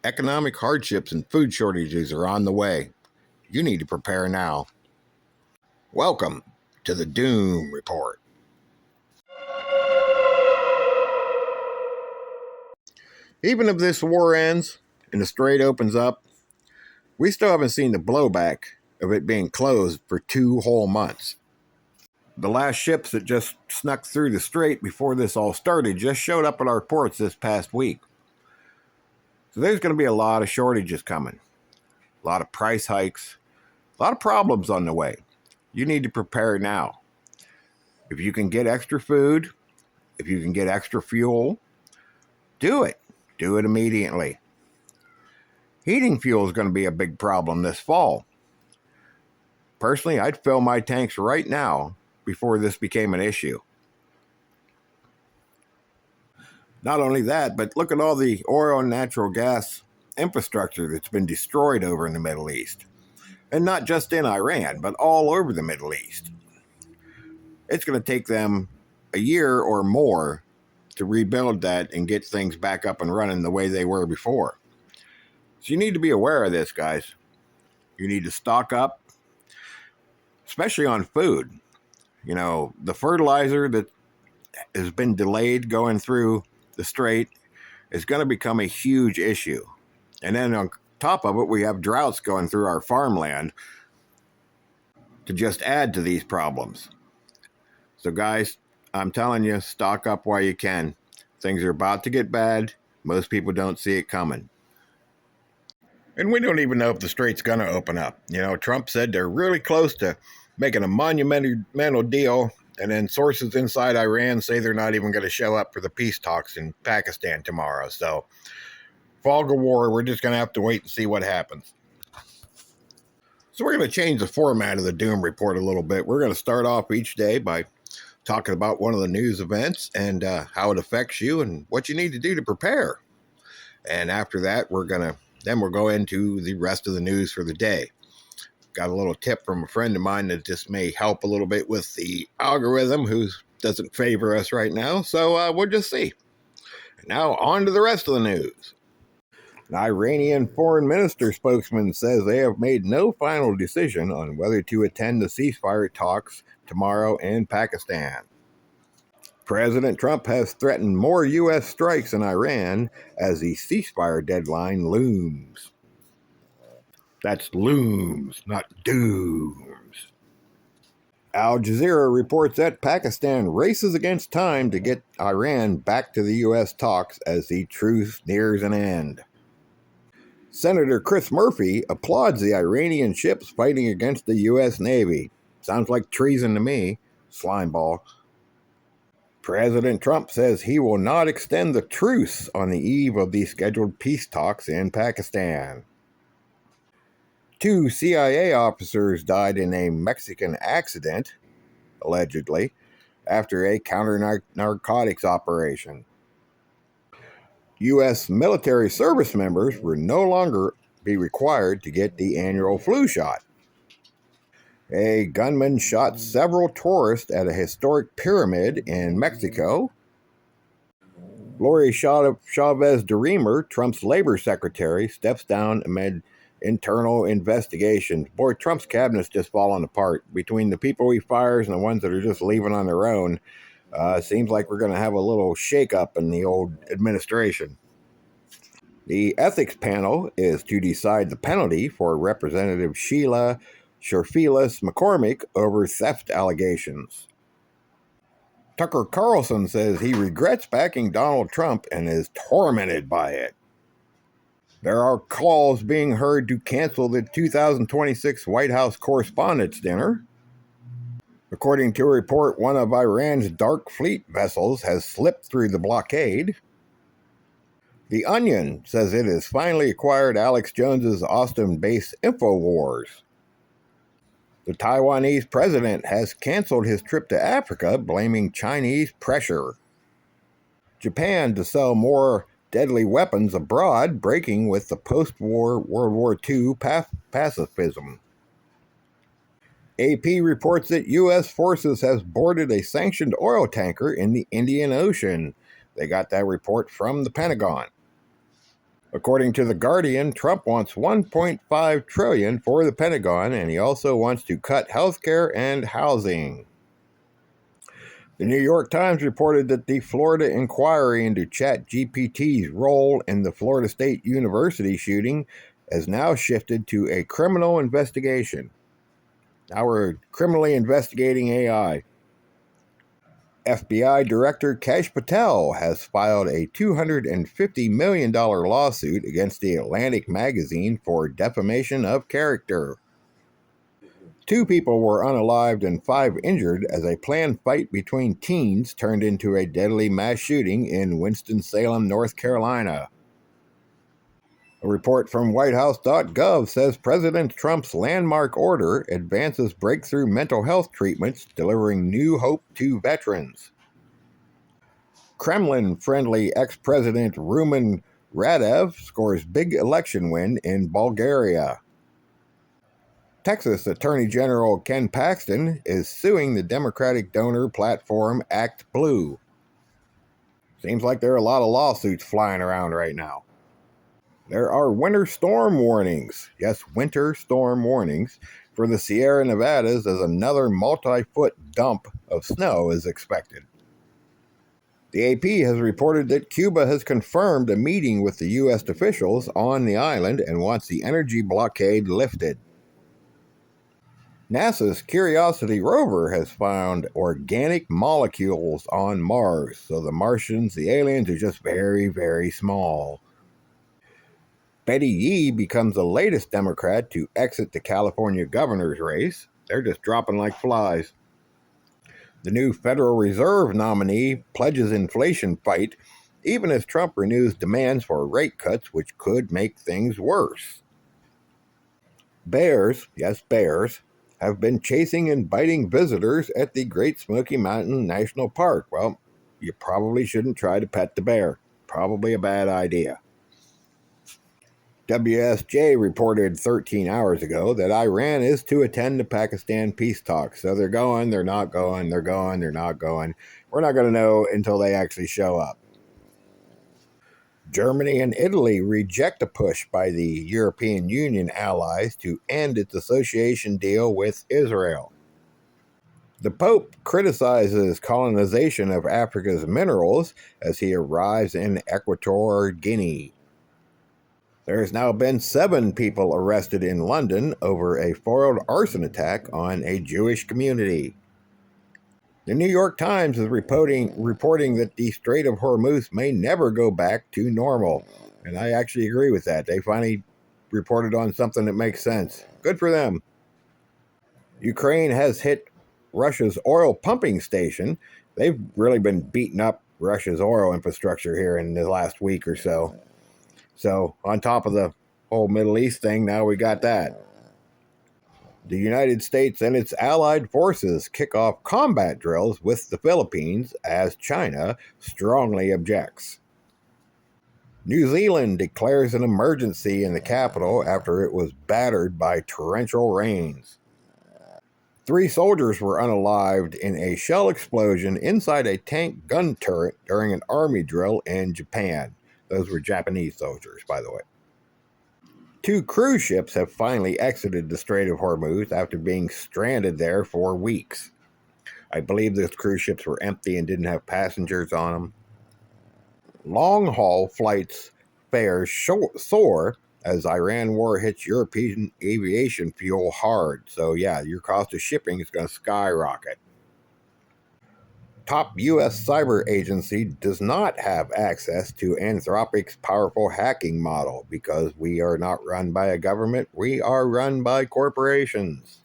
Economic hardships and food shortages are on the way. You need to prepare now. Welcome to the Doom Report. Even if this war ends and the strait opens up, we still haven't seen the blowback of it being closed for 2 whole months. The last ships that just snuck through the strait before this all started just showed up at our ports this past week. So there's going to be a lot of shortages coming, a lot of price hikes, a lot of problems on the way. You need to prepare now. If you can get extra food, if you can get extra fuel, do it. Do it immediately. Heating fuel is going to be a big problem this fall. Personally, I'd fill my tanks right now before this became an issue. Not only that, but look at all the oil and natural gas infrastructure that's been destroyed over in the Middle East. And not just in Iran, but all over the Middle East. It's going to take them a year or more to rebuild that and get things back up and running the way they were before. So you need to be aware of this, guys. You need to stock up, especially on food. You know, the fertilizer that has been delayed going through the strait is going to become a huge issue. And then on top of it, we have droughts going through our farmland to just add to these problems. So guys, I'm telling you, stock up while you can. Things are about to get bad. Most people don't see it coming. And we don't even know if the strait's going to open up. You know, Trump said they're really close to making a monumental deal, and then sources inside Iran say they're not even going to show up for the peace talks in Pakistan tomorrow. So, fog of war, we're just going to have to wait and see what happens. So we're going to change the format of the Doom Report a little bit. We're going to start off each day by talking about one of the news events and how it affects you and what you need to do to prepare. And after that, we'll go into the rest of the news for the day. Got a little tip from a friend of mine that this may help a little bit with the algorithm who doesn't favor us right now. So we'll just see. And now on to the rest of the news. An Iranian foreign minister spokesman says they have made no final decision on whether to attend the ceasefire talks tomorrow in Pakistan. President Trump has threatened more U.S. strikes in Iran as the ceasefire deadline looms. That's looms, not dooms. Al Jazeera reports that Pakistan races against time to get Iran back to the U.S. talks as the truce nears an end. Senator Chris Murphy applauds the Iranian ships fighting against the U.S. Navy. Sounds like treason to me, slimeball. President Trump says he will not extend the truce on the eve of the scheduled peace talks in Pakistan. 2 CIA officers died in a Mexican accident, allegedly, after a counter-narcotics operation. U.S. military service members will no longer be required to get the annual flu shot. A gunman shot several tourists at a historic pyramid in Mexico. Lori Chavez DeRemer, Trump's labor secretary, steps down amid internal investigations. Boy, Trump's cabinet's just falling apart. Between the people he fires and the ones that are just leaving on their own, seems like we're going to have a little shakeup in the old administration. The ethics panel is to decide the penalty for Representative Sheila Sherfilas McCormick over theft allegations. Tucker Carlson says he regrets backing Donald Trump and is tormented by it. There are calls being heard to cancel the 2026 White House Correspondents' Dinner. According to a report, one of Iran's Dark Fleet vessels has slipped through the blockade. The Onion says it has finally acquired Alex Jones's Austin-based InfoWars. The Taiwanese president has canceled his trip to Africa, blaming Chinese pressure. Japan to sell more deadly weapons abroad, breaking with the post-war World War II pacifism. AP reports that U.S. forces have boarded a sanctioned oil tanker in the Indian Ocean. They got that report from the Pentagon. According to The Guardian, Trump wants $1.5 trillion for the Pentagon, and he also wants to cut healthcare and housing. The New York Times reported that the Florida inquiry into ChatGPT's role in the Florida State University shooting has now shifted to a criminal investigation. Now we're criminally investigating AI. FBI Director Kash Patel has filed a $250 million lawsuit against the Atlantic magazine for defamation of character. 2 people were unalived and 5 injured as a planned fight between teens turned into a deadly mass shooting in Winston-Salem, North Carolina. A report from WhiteHouse.gov says President Trump's landmark order advances breakthrough mental health treatments, delivering new hope to veterans. Kremlin-friendly ex-president Rumen Radev scores big election win in Bulgaria. Texas Attorney General Ken Paxton is suing the Democratic donor platform Act Blue. Seems like there are a lot of lawsuits flying around right now. There are winter storm warnings. Yes, winter storm warnings for the Sierra Nevadas as another multi-foot dump of snow is expected. The AP has reported that Cuba has confirmed a meeting with the U.S. officials on the island and wants the energy blockade lifted. NASA's Curiosity rover has found organic molecules on Mars, so the Martians, the aliens, are just very, very small. Betty Yee becomes the latest Democrat to exit the California governor's race. They're just dropping like flies. The new Federal Reserve nominee pledges inflation fight, even as Trump renews demands for rate cuts, which could make things worse. Bears, yes, bears, have been chasing and biting visitors at the Great Smoky Mountain National Park. Well, you probably shouldn't try to pet the bear. Probably a bad idea. WSJ reported 13 hours ago that Iran is to attend the Pakistan peace talks. So they're going, they're not going, they're going, they're not going. We're not going to know until they actually show up. Germany and Italy reject a push by the European Union allies to end its association deal with Israel. The Pope criticizes colonization of Africa's minerals as he arrives in Equatorial Guinea. There has now been 7 people arrested in London over a foiled arson attack on a Jewish community. The New York Times is reporting that the Strait of Hormuz may never go back to normal. And I actually agree with that. They finally reported on something that makes sense. Good for them. Ukraine has hit Russia's oil pumping station. They've really been beating up Russia's oil infrastructure here in the last week or so. So on top of the whole Middle East thing, now we got that. The United States and its allied forces kick off combat drills with the Philippines as China strongly objects. New Zealand declares an emergency in the capital after it was battered by torrential rains. 3 soldiers were unalived in a shell explosion inside a tank gun turret during an army drill in Japan. Those were Japanese soldiers, by the way. 2 cruise ships have finally exited the Strait of Hormuz after being stranded there for weeks. I believe those cruise ships were empty and didn't have passengers on them. Long-haul flights fares soar as Iran war hits European aviation fuel hard. So yeah, your cost of shipping is going to skyrocket. Top U.S. cyber agency does not have access to Anthropic's powerful hacking model because we are not run by a government, we are run by corporations.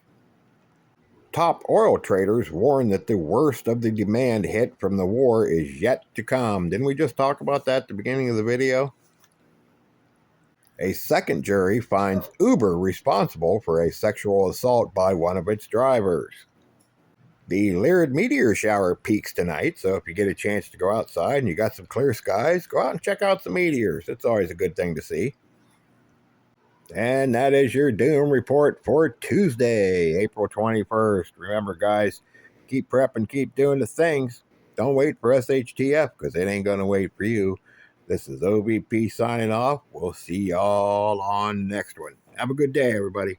Top oil traders warn that the worst of the demand hit from the war is yet to come. Didn't we just talk about that at the beginning of the video? A second jury finds Uber responsible for a sexual assault by one of its drivers. The Lyrid meteor shower peaks tonight, so if you get a chance to go outside and you got some clear skies, go out and check out some meteors. It's always a good thing to see. And that is your Doom Report for Tuesday, April 21st. Remember, guys, keep prepping, keep doing the things. Don't wait for SHTF because it ain't going to wait for you. This is OVP signing off. We'll see y'all on next one. Have a good day, everybody.